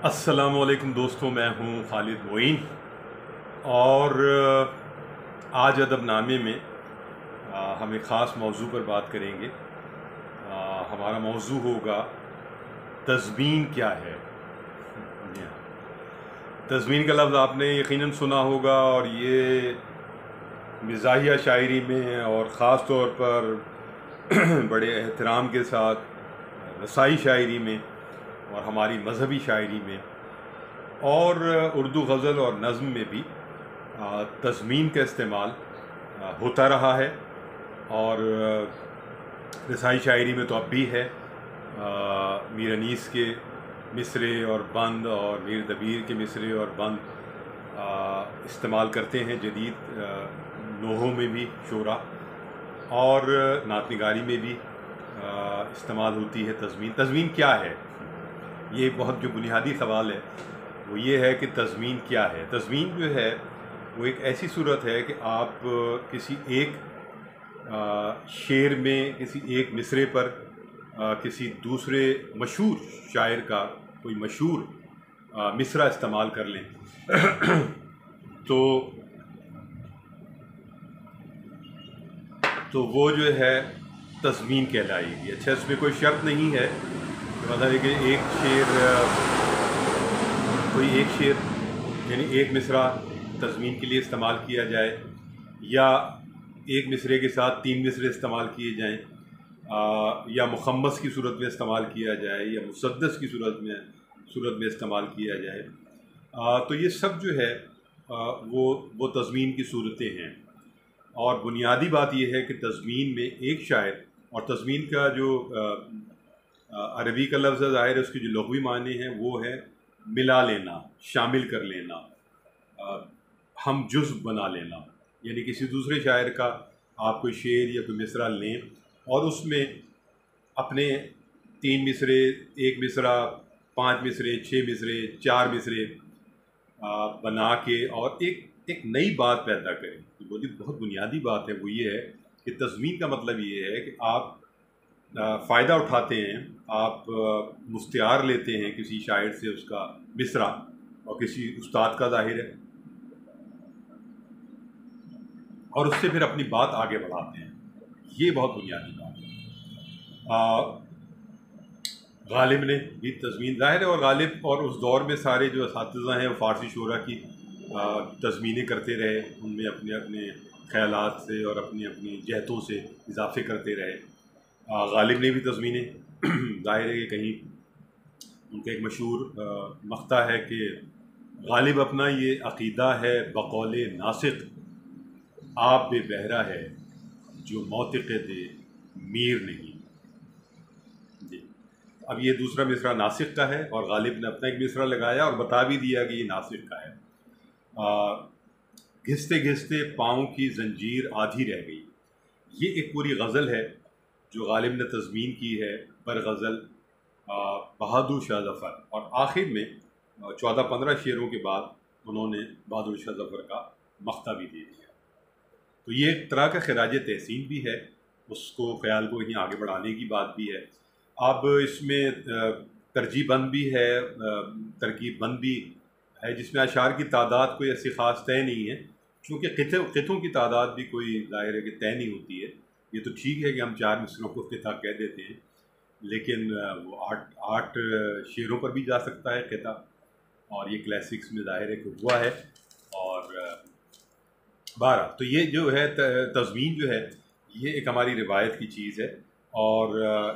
السلام علیکم دوستوں، میں ہوں خالد معین اور آج ادب نامے میں ہم ایک خاص موضوع پر بات کریں گے۔ ہمارا موضوع ہوگا تضمین کیا ہے۔ جی ہاں، تضمین کا لفظ آپ نے یقیناً سنا ہوگا، اور یہ مزاحیہ شاعری میں اور خاص طور پر بڑے احترام کے ساتھ رسائی شاعری میں اور ہماری مذہبی شاعری میں اور اردو غزل اور نظم میں بھی تضمین کا استعمال ہوتا رہا ہے، اور رسائی شاعری میں تو اب بھی ہے۔ میر انیس کے مصرے اور بند اور میر دبیر کے مصرے اور بند استعمال کرتے ہیں جدید لوحوں میں بھی، شعرا اور نعت نگاری میں بھی استعمال ہوتی ہے تضمین۔ تضمین کیا ہے؟ یہ بہت جو بنیادی سوال ہے وہ یہ ہے کہ تضمین کیا ہے۔ تضمین جو ہے وہ ایک ایسی صورت ہے کہ آپ کسی ایک شعر میں، کسی ایک مصرے پر کسی دوسرے مشہور شاعر کا کوئی مشہور مصرع استعمال کر لیں تو وہ جو ہے تضمین کہلائے گی۔ اچھا، اس میں کوئی شرط نہیں ہے، مطلب ہے کہ کوئی ایک شعر یعنی ایک مصرع تضمین کے لیے استعمال کیا جائے، یا ایک مصرے کے ساتھ 3 مصرے استعمال کیے جائیں، یا مخمس کی صورت میں استعمال کیا جائے، یا مسدس کی صورت میں استعمال کیا جائے۔ تو یہ سب جو ہے وہ تضمین کی صورتیں ہیں، اور بنیادی بات یہ ہے کہ تضمین میں ایک شاعر، اور تضمین کا جو عربی کا لفظ ظاہر ہے، اس کی جو لغوی معنی ہے وہ ہے ملا لینا، شامل کر لینا، ہم جزو بنا لینا۔ یعنی کسی دوسرے شاعر کا آپ کوئی شعر یا کوئی مصرع لیں اور اس میں اپنے 3 مصرے، 1 مصرع، 5 مصرے، 6 مصرے، 4 مصرے بنا کے اور ایک نئی بات پیدا کریں۔ بہت بنیادی بات ہے، وہ یہ ہے کہ تضمین کا مطلب یہ ہے کہ آپ فائدہ اٹھاتے ہیں، آپ مستعار لیتے ہیں کسی شاعر سے اس کا مصرع، اور کسی استاد کا ظاہر ہے، اور اس سے پھر اپنی بات آگے بڑھاتے ہیں۔ یہ بہت بنیادی بات ہے۔ غالب نے بھی تضمین، ظاہر ہے، اور غالب اور اس دور میں سارے جو اساتذہ ہیں وہ فارسی شعراء کی تضمینیں کرتے رہے، ان میں اپنے اپنے خیالات سے اور اپنی اپنی جہتوں سے اضافے کرتے رہے۔ غالب نے بھی تضمینیں ظاہر ہے کہ کہیں ان کا ایک مشہور مقطع ہے کہ غالب اپنا یہ عقیدہ ہے بقول ناسق، آپ بے بہرا ہے جو موثق دے میر نہیں۔ جی، اب یہ دوسرا مصرع ناسق کا ہے، اور غالب نے اپنا ایک مصرع لگایا اور بتا بھی دیا کہ یہ ناسق کا ہے۔ گھستے گھستے پاؤں کی زنجیر آدھی رہ گئی، یہ ایک پوری غزل ہے جو غالب نے تضمین کی ہے بر غزل بہادر شاہ ظفر، اور آخر میں 14-15 شعروں کے بعد انہوں نے بہادر شاہ ظفر کا مقطع بھی دے دیا۔ تو یہ ایک طرح کا خراج تحسین بھی ہے، اس کو خیال کو کہیں آگے بڑھانے کی بات بھی ہے۔ اب اس میں ترجیح بند بھی ہے، ترکیب بند بھی ہے، جس میں اشعار کی تعداد کوئی ایسی خاص طے نہیں ہے، کیونکہ قطعوں کی تعداد بھی کوئی ظاہر ہے کہ طے نہیں ہوتی ہے۔ یہ تو ٹھیک ہے کہ ہم 4 مصروں کو قطعہ کہہ دیتے ہیں، لیکن وہ 8 شعروں پر بھی جا سکتا ہے قطعہ، اور یہ کلاسکس میں ظاہر ہے کہ ہوا ہے۔ اور 12 تو یہ جو ہے تضمین جو ہے یہ ایک ہماری روایت کی چیز ہے، اور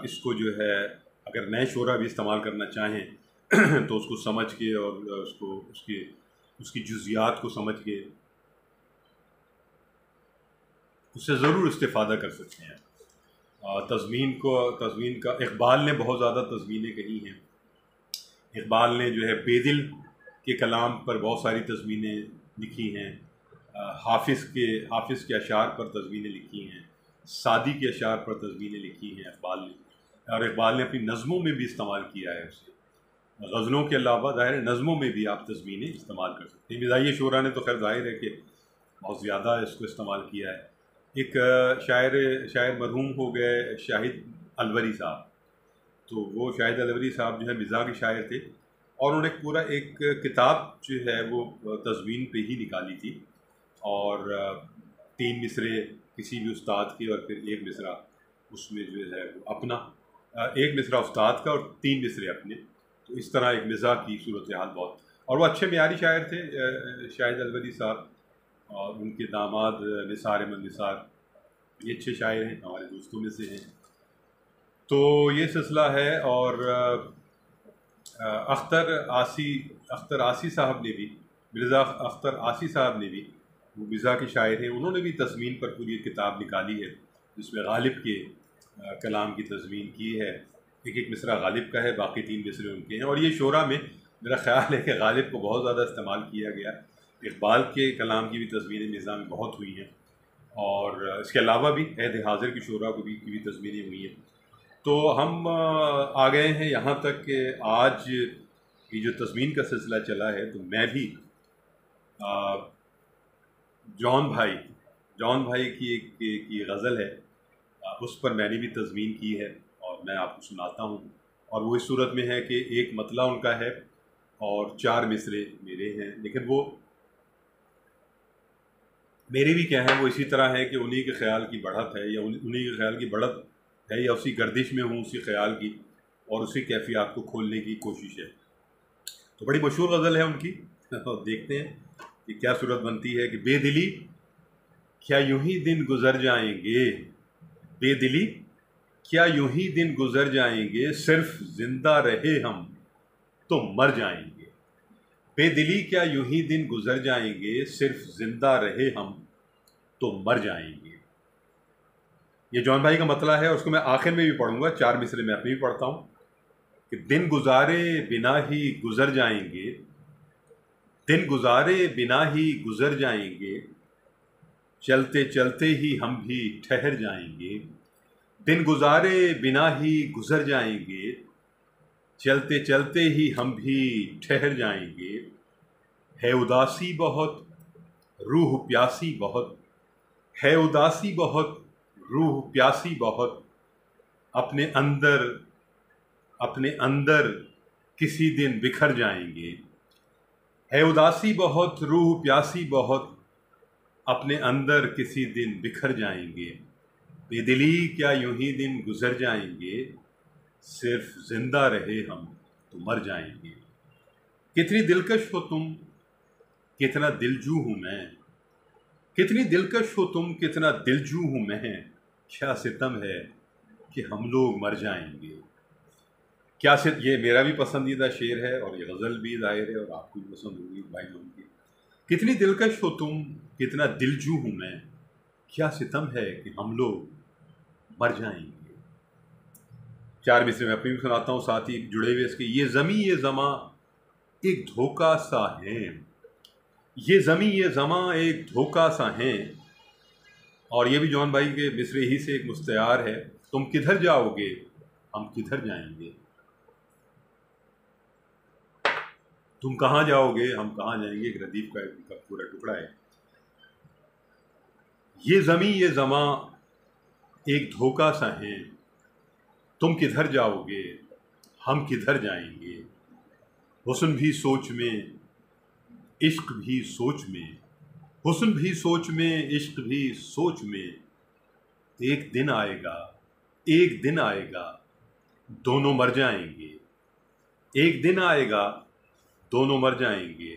اس کو جو ہے اگر نئے شعراء بھی استعمال کرنا چاہیں تو اس کو سمجھ کے اور اس کی جزیات کو سمجھ کے اس سے ضرور استفادہ کر سکتے ہیں۔ تضمین کا اقبال نے بہت زیادہ تضمینیں کہی ہیں۔ اقبال نے جو ہے بے دل کے کلام پر بہت ساری تضمینیں لکھی ہیں، حافظ کے اشعار پر تضمینیں لکھی ہیں، سعدی کے اشعار پر تضمینیں لکھی ہیں اقبال نے، اور اقبال نے اپنی نظموں میں بھی استعمال کیا ہے اسے۔ غزلوں کے علاوہ ظاہر ہے نظموں میں بھی آپ تضمینیں استعمال کر سکتے ہیں۔ مزاحیہ شعراء نے تو خیر ظاہر ہے کہ بہت زیادہ اس کو استعمال کیا ہے۔ ایک شاعر مرحوم ہو گئے شاہد الوری صاحب، تو وہ شاہد الوری صاحب جو ہے مزاح کے شاعر تھے، اور انہوں نے پورا ایک کتاب جو ہے وہ تزوین پہ ہی نکالی تھی، اور 3 مصرے کسی بھی استاد کے، اور پھر 1 مصرع اس میں جو ہے وہ اپنا، 1 مصرع استاد کا اور 3 مصرے اپنے. تو اس طرح ایک مزاح کی صورتحال بہت. اور وہ اچھے معیاری شاعر تھے شاہد الودی صاحب، اور ان کے داماد نثار احمد نثار، یہ اچھے شاعر ہیں، ہمارے دوستوں میں سے ہیں. تو یہ سلسلہ ہے. اور اختر آسی صاحب نے بھی، مرزا اختر آسی صاحب نے بھی، وہ مزاح کے شاعر ہیں، انہوں نے بھی تزمین پر پوری کتاب نکالی ہے جس میں غالب کے کلام کی تزمین کی ہے. 1 مصرع غالب کا ہے، باقی 3 مصرے ان کے ہیں. اور یہ شعرا میں میرا خیال ہے کہ غالب کو بہت زیادہ استعمال کیا گیا. اقبال کے کلام کی بھی تزمینیں نظام میں بہت ہوئی ہیں، اور اس کے علاوہ بھی عہد حاضر کی شعراء کو بھی تزمینیں ہوئی ہیں. تو ہم آ گئے ہیں یہاں تک کہ آج یہ جو تزمین کا سلسلہ چلا ہے، تو میں بھی جان بھائی کی ایک غزل ہے، اس پر میں نے بھی تزمین کی ہے، اور میں آپ کو سناتا ہوں. اور وہ اس صورت میں ہے کہ ایک مطلع ان کا ہے اور 4 مصرے میرے ہیں، لیکن وہ میرے بھی کیا ہیں، وہ اسی طرح ہے کہ انہی کے خیال کی بڑھت ہے، یا انہی کے خیال کی بڑھت ہے، یا اسی گردش میں ہوں اسی خیال کی، اور اسی کیفیات کو کھولنے کی کوشش ہے. تو بڑی مشہور غزل ہے ان کی، اور دیکھتے ہیں کہ کیا صورت بنتی ہے. کہ بے دلی کیا یوں ہی دن گزر جائیں گے، بے دلی کیا یوں ہی دن گزر جائیں گے، صرف زندہ رہے ہم تو مر جائیں گے. بے دلی کیا یوں ہی دن گزر جائیں گے، صرف زندہ رہے ہم تو مر جائیں گے. یہ جان بھائی کا مطلع ہے، اور اس کو میں آخر میں بھی پڑھوں گا، 4 مصرے میں اپنی بھی پڑھتا ہوں. کہ دن گزارے بنا ہی گزر جائیں گے، دن گزارے بنا ہی گزر جائیں گے، چلتے چلتے ہی ہم بھی ٹھہر جائیں گے. دن گزارے بنا ہی گزر جائیں گے، چلتے چلتے ہی ہم بھی ٹھہر جائیں گے. ہے اداسی بہت روح پیاسی بہت، ہے اداسی بہت روح پیاسی بہت، اپنے اندر کسی دن بکھر جائیں گے. ہے اداسی بہت روح پیاسی بہت، اپنے اندر کسی دن بکھر جائیں گے. بے دلی کیا یوں ہی دن گزر جائیں گے، صرف زندہ رہے ہم تو مر جائیں گے. کتنی دلکش ہو تم کتنا دلجو ہوں میں، کتنی دلکش ہو تم کتنا دلجو ہوں میں، کیا ستم ہے کہ ہم لوگ مر جائیں گے. یہ میرا بھی پسندیدہ شعر ہے، اور یہ غزل بھی ظاہر ہے، اور آپ کو بھی پسند ہوگی بھائی لوگوں کی. کتنی دلکش ہو تم کتنا دلجو ہوں میں، کیا ستم ہے کہ ہم لوگ مر جائیں گے. 4 مصرے میں اپنی بھی سناتا ہوں، ساتھ ہی جڑے ہوئے اس کے. یہ زمیں یہ زماں ایک دھوکہ سا ہے، یہ زمیں یہ زماں ایک دھوکہ سا ہیں. اور یہ بھی جان بھائی کے مصرے ہی سے ایک مستعار ہے. تم کدھر جاؤ گے ہم کدھر جائیں گے، تم کہاں جاؤ گے ہم کہاں جائیں گے. ایک ردیف کا پورا ٹکڑا ہے. یہ زمیں یہ زماں ایک دھوکہ سا ہیں، تم کدھر جاؤ گے ہم کدھر جائیں گے. حسن بھی سوچ میں عشق بھی سوچ میں، حسن بھی سوچ میں عشق بھی سوچ میں، ایک دن آئے گا ایک دن آئے گا دونوں مر جائیں گے. ایک دن آئے گا دونوں مر جائیں گے.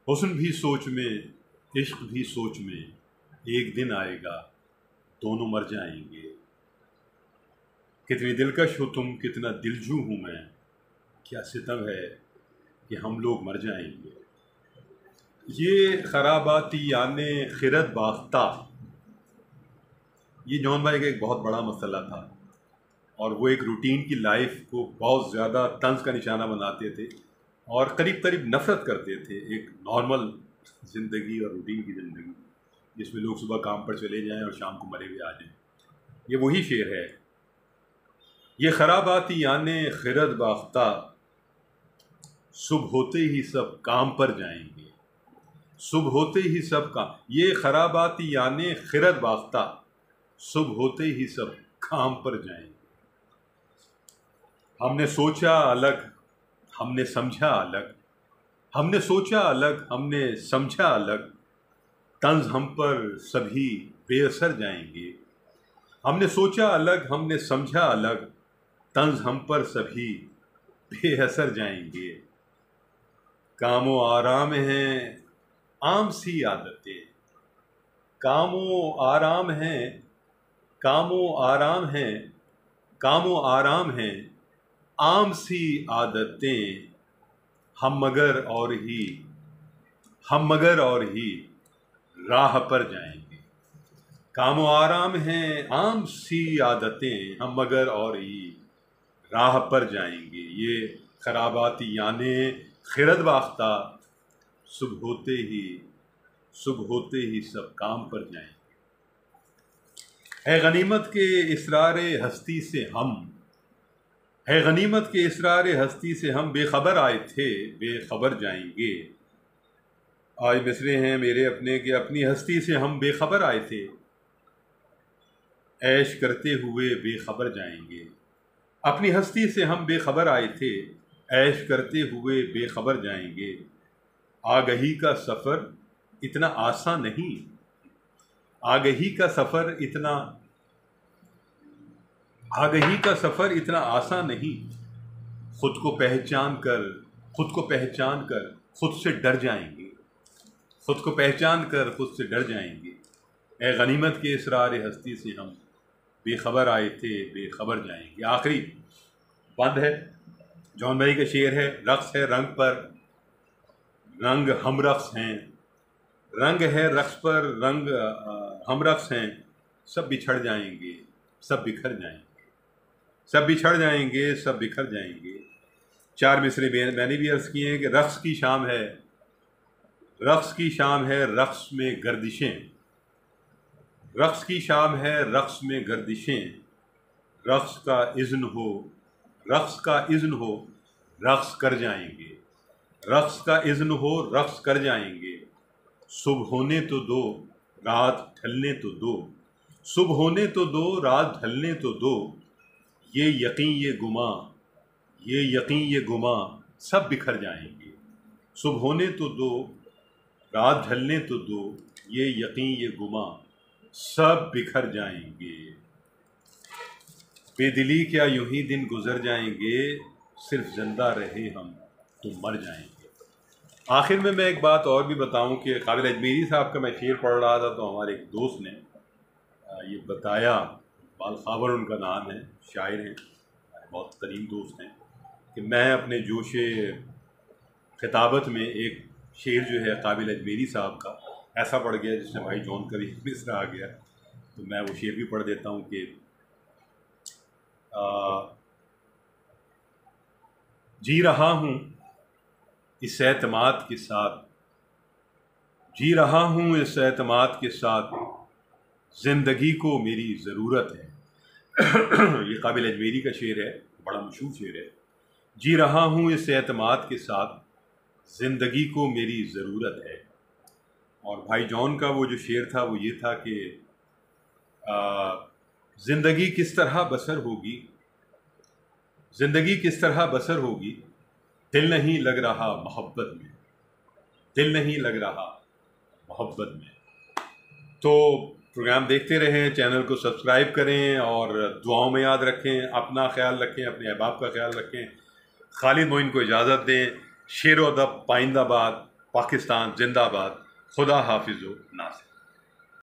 حسن بھی سوچ میں عشق بھی سوچ میں، ایک دن آئے گا دونوں مر جائیں گے. کتنی دلکش ہو تم کتنا دلجو ہوں میں، کیا ستم ہے کہ ہم لوگ مر جائیں گے. یہ خراباتی یعنی خرد باختہ، یہ جان بھائی کا ایک بہت بڑا مسئلہ تھا، اور وہ ایک روٹین کی لائف کو بہت زیادہ طنز کا نشانہ بناتے تھے، اور قریب قریب نفرت کرتے تھے ایک نارمل زندگی اور روٹین کی زندگی جس میں لوگ صبح کام پر چلے جائیں اور شام کو مرے ہوئے آ جائیں. یہ وہی شعر ہے. یہ خراباتی یعنی خرد باختہ، صبح ہوتے ہی سب کام پر جائیں گے. صبح ہوتے ہی سب کام، یہ خراباتی یعنی خرد باختہ، صبح ہوتے ہی سب کام پر جائیں گے. ہم نے سوچا الگ ہم نے سمجھا الگ، ہم نے سوچا الگ، ہم نے سمجھا الگ، طنز ہم پر سبھی بے اثر جائیں گے۔ ہم نے سوچا الگ، ہم نے سمجھا الگ، طنز ہم پر سبھی بے اثر جائیں گے۔ کام و آرام ہیں عام سی عادتیں، کام و آرام ہیں، کام و آرام ہیں، کام و آرام ہیں عام سی عادتیں، ہم مگر اور ہی راہ پر جائیں گے۔ کام و آرام ہیں عام سی عادتیں، ہم مگر اور ہی راہ پر جائیں گے۔ یہ خراباتی یعنی خرد باختہ، صبح ہوتے ہی سب کام پر جائیں گے۔ ہے غنیمت کے اسرار ہستی سے ہم، ہے غنیمت کے اسرار ہستی سے ہم، بے خبر آئے تھے بے خبر جائیں گے۔ آج مصرے ہیں میرے اپنے کہ اپنی ہستی سے ہم بے خبر آئے تھے، عیش کرتے ہوئے بے خبر جائیں گے۔ اپنی ہستی سے ہم بے خبر آئے تھے، عیش کرتے ہوئے بے خبر جائیں گے۔ آگہی کا سفر اتنا آسان نہیں، آگہی کا سفر اتنا آسان نہیں، خود کو پہچان کر خود سے ڈر جائیں گے، خود کو پہچان کر خود سے ڈر جائیں گے۔ اے غنیمت کے اسرار ہستی سے ہم بے خبر آئے تھے بے خبر جائیں گے۔ آخری بند ہے، جون بھائی کا شعر ہے، رقص ہے رنگ پر رنگ ہم رقص ہیں، رنگ ہے رقص پر رنگ ہم رقص ہیں، سب بچھڑ جائیں گے سب بکھر جائیں گے، سب بچھڑ جائیں گے سب بکھر جائیں گے۔ چار مصرے میں نے بھی عرض کیے ہیں کہ رقص کی شام ہے، رقص کی شام ہے رقص میں گردشیں، رقص کی شام ہے رقص میں گردشیں، رقص کا اذن ہو رقص کر جائیں گے، رقص کا اذن ہو رقص کر جائیں گے۔ صبح ہونے تو دو رات ڈھلنے تو دو، صبح ہونے تو دو رات ڈھلنے تو دو، یہ یقین یہ گماں سب بکھر جائیں گے۔ صبح ہونے تو دو رات ڈھلنے تو دو، یہ یقین یہ گماں سب بکھر جائیں گے۔ بے دلی کیا یوں ہی دن گزر جائیں گے، صرف زندہ رہے ہم تو مر جائیں گے۔ آخر میں ایک بات اور بھی بتاؤں کہ قابل اجمیری صاحب کا میں شعر پڑھ رہا تھا تو ہمارے ایک دوست نے یہ بتایا، اقبال خاور ان کا نام ہے، شاعر ہیں، بہت قریب دوست ہیں، کہ میں اپنے جوش خطابت میں ایک شعر جو ہے قابل اجمیری صاحب کا ایسا پڑھ گیا جس میں بھائی جون کا بھی مصرع آ گیا، تو میں وہ شعر بھی پڑھ دیتا ہوں کہ جی رہا ہوں اس اعتماد کے ساتھ، جی رہا ہوں اس اعتماد کے ساتھ، زندگی کو میری ضرورت ہے۔ یہ قابل اجمیری کا شعر ہے، بڑا مشہور شعر ہے۔ جی رہا ہوں اس اعتماد کے ساتھ، زندگی کو میری ضرورت ہے۔ اور بھائی جون کا وہ جو شعر تھا وہ یہ تھا کہ زندگی کس طرح بسر ہوگی، زندگی کس طرح بسر ہوگی، دل نہیں لگ رہا محبت میں، دل نہیں لگ رہا محبت میں۔ تو پروگرام دیکھتے رہیں، چینل کو سبسکرائب کریں اور دعاؤں میں یاد رکھیں، اپنا خیال رکھیں، اپنے احباب کا خیال رکھیں۔ خالد معین کو اجازت دیں۔ شعر و ادب پائندہ باد، پاکستان زندہ باد، خدا حافظ و ناصر۔